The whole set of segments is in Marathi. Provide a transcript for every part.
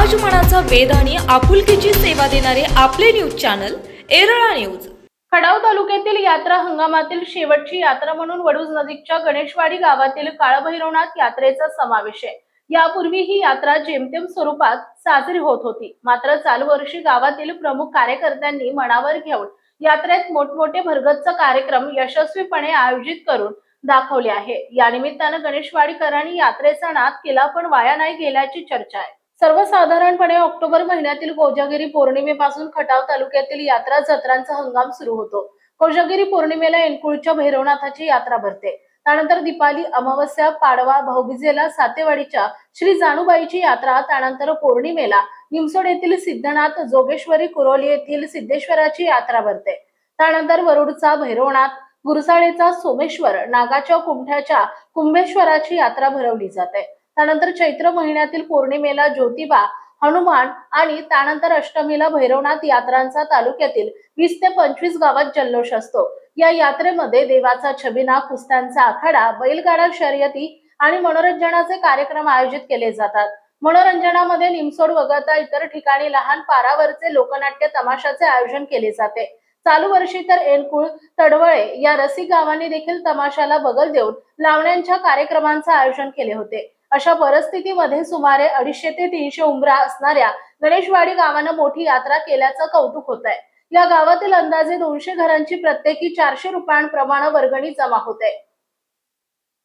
समाजमनाचा वेध आणि आपुलकीची सेवा देणारे आपले न्यूज चॅनल एरळा न्यूज। खडाव तालुक्यातील यात्रा हंगामातील शेवटची यात्रा म्हणून वडूज नजीकच्या गणेशवाडी गावातील काळभैरवनाथ यात्रेचा समावेश आहे। यापूर्वी ही यात्रा जेमतेम स्वरूपात साजरी होत होती, मात्र चालू वर्षी गावातील प्रमुख कार्यकर्त्यांनी मनावर घेऊन यात्रेत मोठमोठे भरगच्च कार्यक्रम यशस्वीपणे आयोजित करून दाखवले आहे। या निमित्तानं गणेशवाडीकरांनी यात्रेचा नाद केला, पण वाया नाही गेल्याची चर्चा आहे। सर्वसाधारणपणे ऑक्टोबर महिन्यातील कोजागिरी पौर्णिमेपासून खटाव तालुक्यातील यात्रा जत्रांचा हंगाम सुरू होतो। कोजागिरी पौर्णिमेला एनकुळच्या भैरवनाथाची यात्रा भरते। त्यानंतर दीपावली, अमावस्या, पाडवा, भाऊबीजेला सातेवाडीच्या श्री जानूबाईची यात्रा, त्यानंतर पौर्णिमेला निमसोड येथील सिद्धनाथ, जोगेश्वरी कुरोली येथील सिद्धेश्वराची यात्रा भरते। त्यानंतर वरुडचा भैरवनाथ, गुरसाळेचा सोमेश्वर, नागाच्या कुमठ्याच्या कुंभेश्वराची यात्रा भरवली जाते। त्यानंतर चैत्र महिन्यातील पौर्णिमेला ज्योतिबा, हनुमान आणि त्यानंतर अष्टमीला भैरवनाथ यात्रांचा तालुक्यातील 20 ते 25 गावात जल्लोष असतो। या यात्रेमध्ये देवाचा छबिना, कुस्त्यांचा आखाडा, बैलगाडा शर्यती आणि मनोरंजनाचे कार्यक्रम आयोजित केले जातात। मनोरंजनामध्ये निमसोड वगळता इतर ठिकाणी लहान पारावरचे लोकनाट्य तमाशाचे आयोजन केले जाते। चालू वर्षी तर एनकुळ, तडवळे या रसिक गावांनी देखील तमाशाला बगल देऊन लावण्यांच्या कार्यक्रमांचे आयोजन केले होते। अशा परिस्थितीमध्ये सुमारे 250 ते 300 उंबरा असणाऱ्या गणेशवाडी गावानं मोठी यात्रा केल्याचं कौतुक होत आहे। या गावातील अंदाजे 200 घरांची प्रत्येकी 400 रुपयांप्रमाणे वर्गणी जमा होते।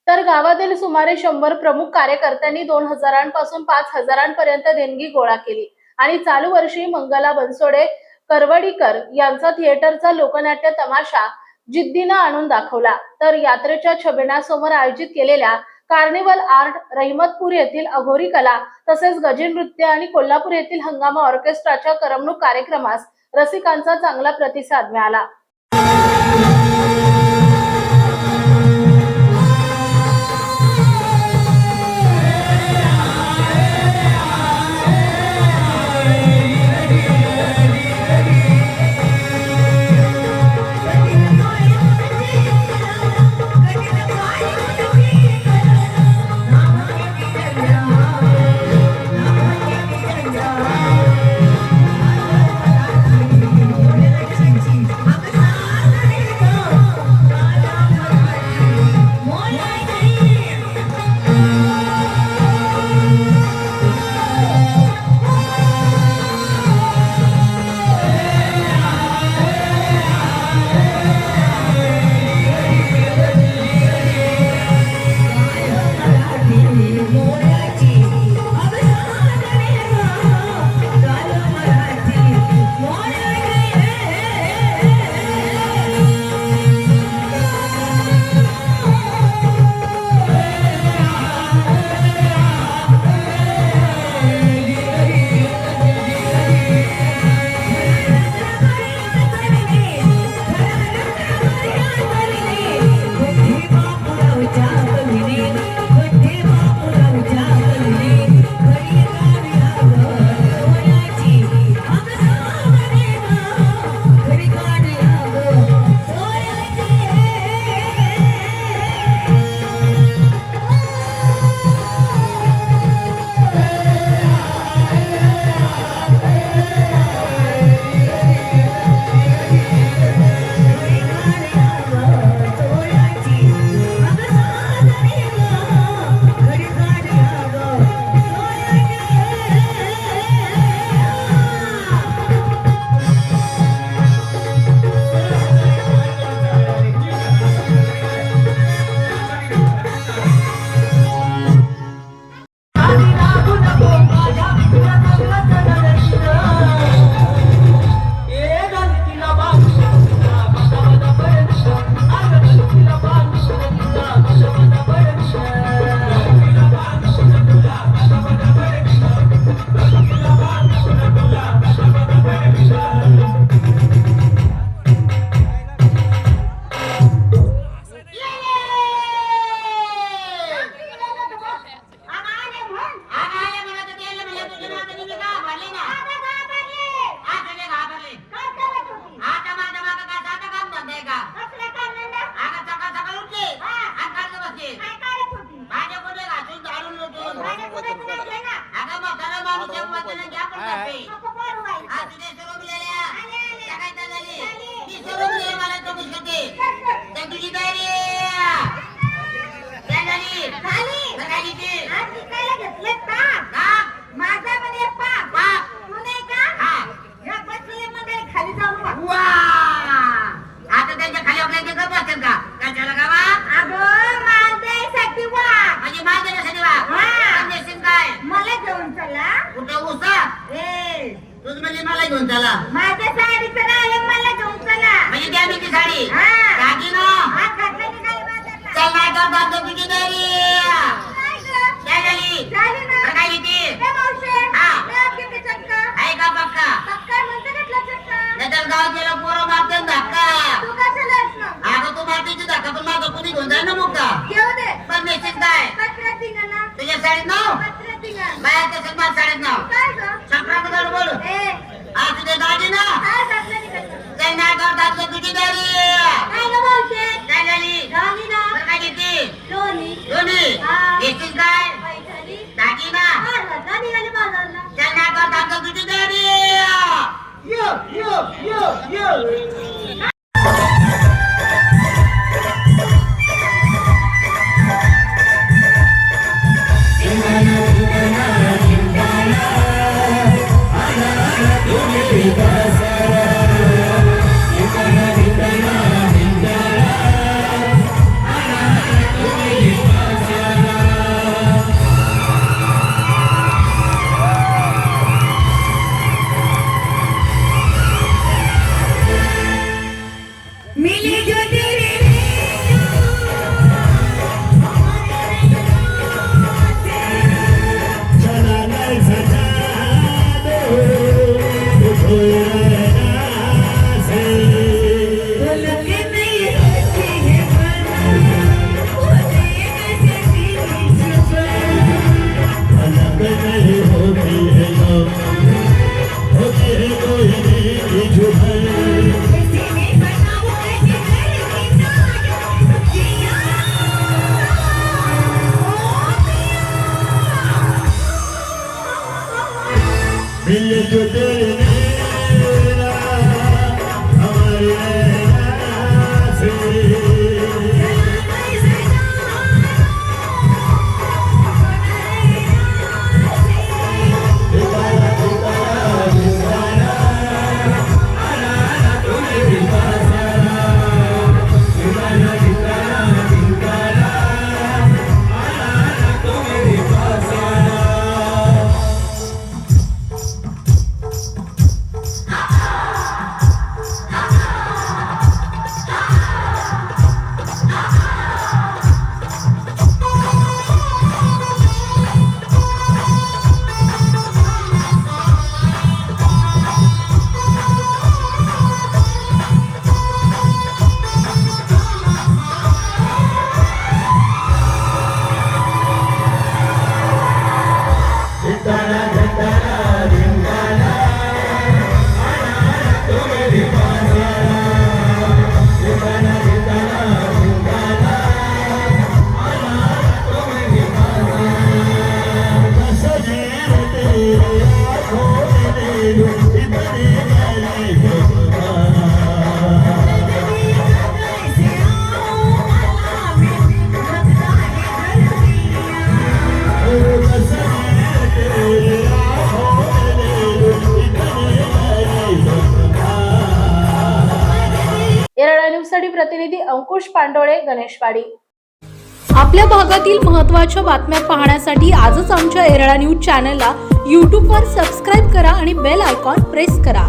तर गावातील सुमारे 100 प्रमुख कार्यकर्त्यांनी 2000 पासून 5000 पर्यंत देणगी गोळा केली आणि चालू वर्षी मंगला बनसोडे, करवडीकर यांचा थिएटरचा लोकनाट्य तमाशा जिद्दीनं आणून दाखवला। तर यात्रेच्या छबिन्यासमोर आयोजित केलेल्या कार्निवल आर्ट, रहिमतपूर येथील अघोरी कला तसेच गजल नृत्य आणि कोल्हापूर येथील हंगामा ऑर्केस्ट्राच्या करमणूक कार्यक्रमास रसिकांचा चांगला प्रतिसाद मिळाला। करते. हा, तुझे सर्व मिळाल्या. त्या काय त्या झाली? ती सर्व मिळाली मला चौकशी करते. तर तुझी तयारी काय झाली? तर काय लिहिते? हा? हा. वा! आता त्यांच्या खाली आपल्याला गप असतात का? काय झालं का वा? म्हणजे माल देण्यासाठी वा? पण देशील काय? कुठं उसा? तूच म्हणजे मला घेऊन चला. माझ्या साडीचं नाव आहे, मला घेऊन चला. म्हणजे द्या मी ती साडी. हा. दागिना. हात घातला निघाली बाजारला. चल नाही तर दाखव तुझी तयारी. नाही गं. काय झाली? झाली ना. तर काय लिहिते? ए मावशे, हा. लय किती चटका. आहे का पक्का? पक्का म्हणते घातला चटका. नाहीतर गावात गेला पोरं मारते धक्का. तू कशाला आहेस मग? अगं तू मारतीची धक्का पण माझं कोणी घेऊन जाय ना मग का? घेऊ दे. पण देशील काय? कचऱ्यात धिंगाणा. तुझ्या साडीत नाव? कचऱ्यात धिंगाणा. बाया तसंच माझ्या साडीत नाव. काय गं? संक्रांत बोल. ए, हा तुझे दागिना. हात घातला निघाला. चल नाही तर दाखव तुझी तयारी. काय गं मावशे? काय झाली? झाली ना. तर काय घेते? लोणी. दोन्ही. हा. देशील काय? पैठणी. दागिना. हात घातला निघाली बाजारला. चल नाही तर दाखव तुझी तयारी. यो यो यो यो. मिली जो तेरे मिले जो तेरे नैना हमारे नैना से येरळा न्यूजसाठी प्रतिनिधी अंकुश पांडोळे, गणेशवाडी. आपल्या भागातील महत्त्वाच्या बातम्या पाहण्यासाठी आजच आमच्या येरळा न्यूज चॅनलला यूट्यूबवर सबस्क्राईब करा आणि बेल आयकॉन प्रेस करा.